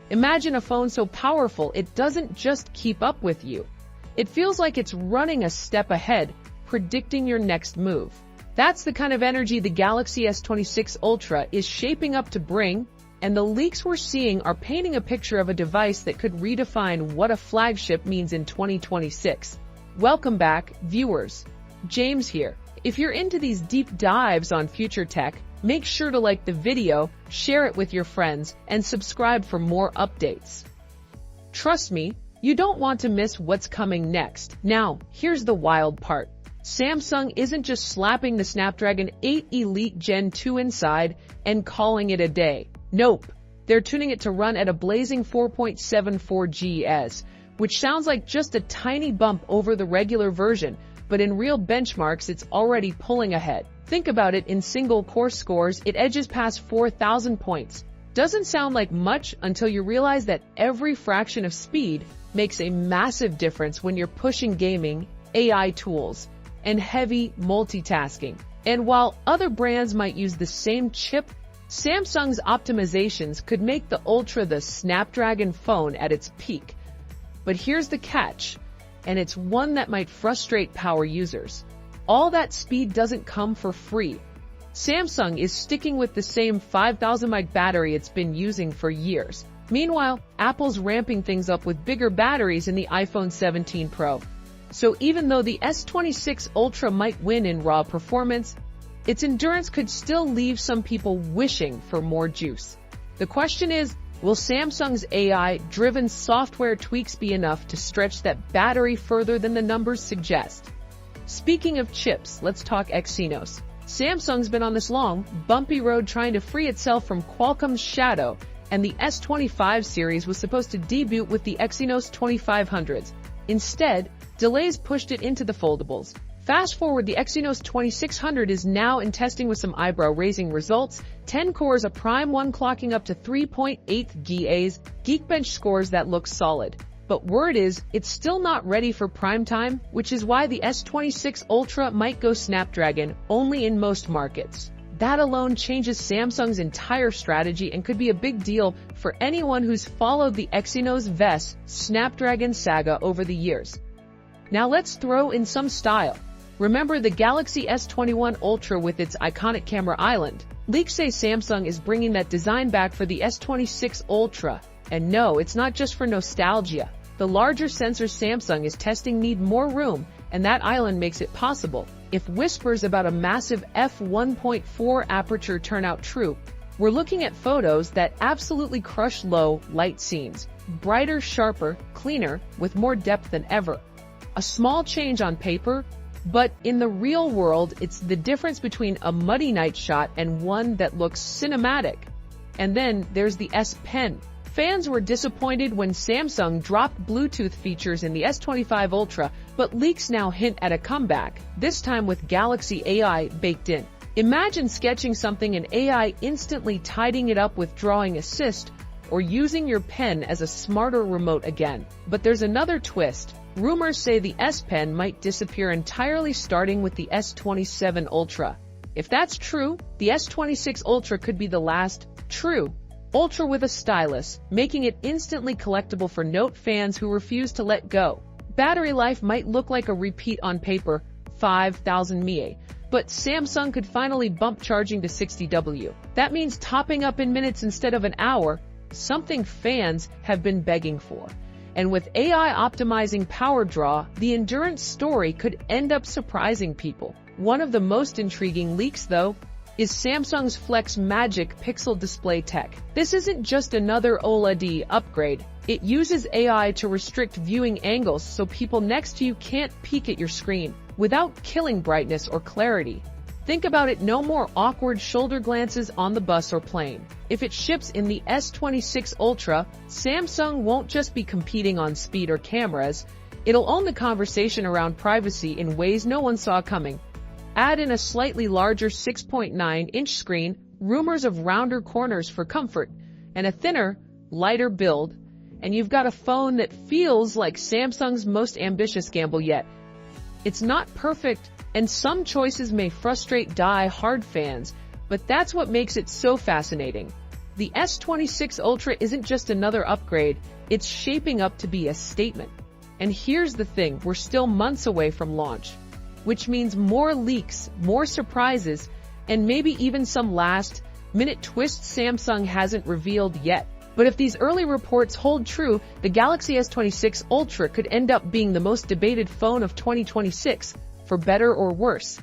Imagine a phone so powerful it doesn't just keep up with you. It feels like it's running a step ahead, predicting your next move. That's the kind of energy the Galaxy S26 Ultra is shaping up to bring, and the leaks we're seeing are painting a picture of a device that could redefine what a flagship means in 2026. Welcome back, viewers. James here. If you're into these deep dives on future tech, make sure to like the video, share it with your friends, and subscribe for more updates. Trust me, you don't want to miss what's coming next. Now, here's the wild part. Samsung isn't just slapping the Snapdragon 8 Elite Gen 2 inside and calling it a day. Nope, they're tuning it to run at a blazing 4.74 GHz, which sounds like just a tiny bump over the regular version, but in real benchmarks it's already pulling ahead. Think about it, in single-core scores, it edges past 4,000 points. Doesn't sound like much until you realize that every fraction of speed makes a massive difference when you're pushing gaming, AI tools, and heavy multitasking. And while other brands might use the same chip, Samsung's optimizations could make the Ultra the Snapdragon phone at its peak. But here's the catch, and it's one that might frustrate power users. All that speed doesn't come for free. Samsung is sticking with the same 5,000 mAh battery it's been using for years. Meanwhile, Apple's ramping things up with bigger batteries in the iPhone 17 Pro. So even though the S26 Ultra might win in raw performance, its endurance could still leave some people wishing for more juice. The question is, will Samsung's AI-driven software tweaks be enough to stretch that battery further than the numbers suggest? Speaking of chips, let's talk Exynos. Samsung's been on this long, bumpy road trying to free itself from Qualcomm's shadow, and the S25 series was supposed to debut with the Exynos 2500s. Instead, delays pushed it into the foldables. Fast forward, the Exynos 2600 is now in testing with some eyebrow-raising results. 10 cores, a Prime 1 clocking up to 3.8 GHz, Geekbench scores that look solid. But word is, it's still not ready for prime time, which is why the S26 Ultra might go Snapdragon only in most markets. That alone changes Samsung's entire strategy and could be a big deal for anyone who's followed the Exynos VES Snapdragon saga over the years. Now let's throw in some style. Remember the Galaxy S21 Ultra with its iconic camera island? Leaks say Samsung is bringing that design back for the S26 Ultra. And no, it's not just for nostalgia. The larger sensors Samsung is testing need more room, and that island makes it possible. If whispers about a massive f1.4 aperture turn out true, we're looking at photos that absolutely crush low light scenes. Brighter, sharper, cleaner, with more depth than ever. A small change on paper, but in the real world, it's the difference between a muddy night shot and one that looks cinematic. And then there's the S Pen. Fans were disappointed when Samsung dropped Bluetooth features in the S25 Ultra, but leaks now hint at a comeback, this time with Galaxy AI baked in. Imagine sketching something and AI instantly tidying it up with drawing assist, or using your pen as a smarter remote again. But there's another twist. Rumors say the S Pen might disappear entirely starting with the S27 Ultra. If that's true, the S26 Ultra could be the last true Ultra with a stylus, making it instantly collectible for Note fans who refuse to let go. Battery life might look like a repeat on paper, 5,000 mAh, but Samsung could finally bump charging to 60W. That means topping up in minutes instead of an hour, something fans have been begging for. And with AI optimizing power draw, the endurance story could end up surprising people. One of the most intriguing leaks, though, is Samsung's Flex Magic Pixel display tech. This isn't just another OLED upgrade. It uses AI to restrict viewing angles so people next to you can't peek at your screen without killing brightness or clarity. Think about it, no more awkward shoulder glances on the bus or plane. If it ships in the S26 Ultra, Samsung won't just be competing on speed or cameras, it'll own the conversation around privacy in ways no one saw coming. Add in a slightly larger 6.9-inch screen, rumors of rounder corners for comfort, and a thinner, lighter build, and you've got a phone that feels like Samsung's most ambitious gamble yet. It's not perfect, and some choices may frustrate die-hard fans, but that's what makes it so fascinating. The S26 Ultra isn't just another upgrade, it's shaping up to be a statement. And here's the thing, we're still months away from launch, which means more leaks, more surprises, and maybe even some last-minute twists Samsung hasn't revealed yet. But if these early reports hold true, the Galaxy S26 Ultra could end up being the most debated phone of 2026, for better or worse.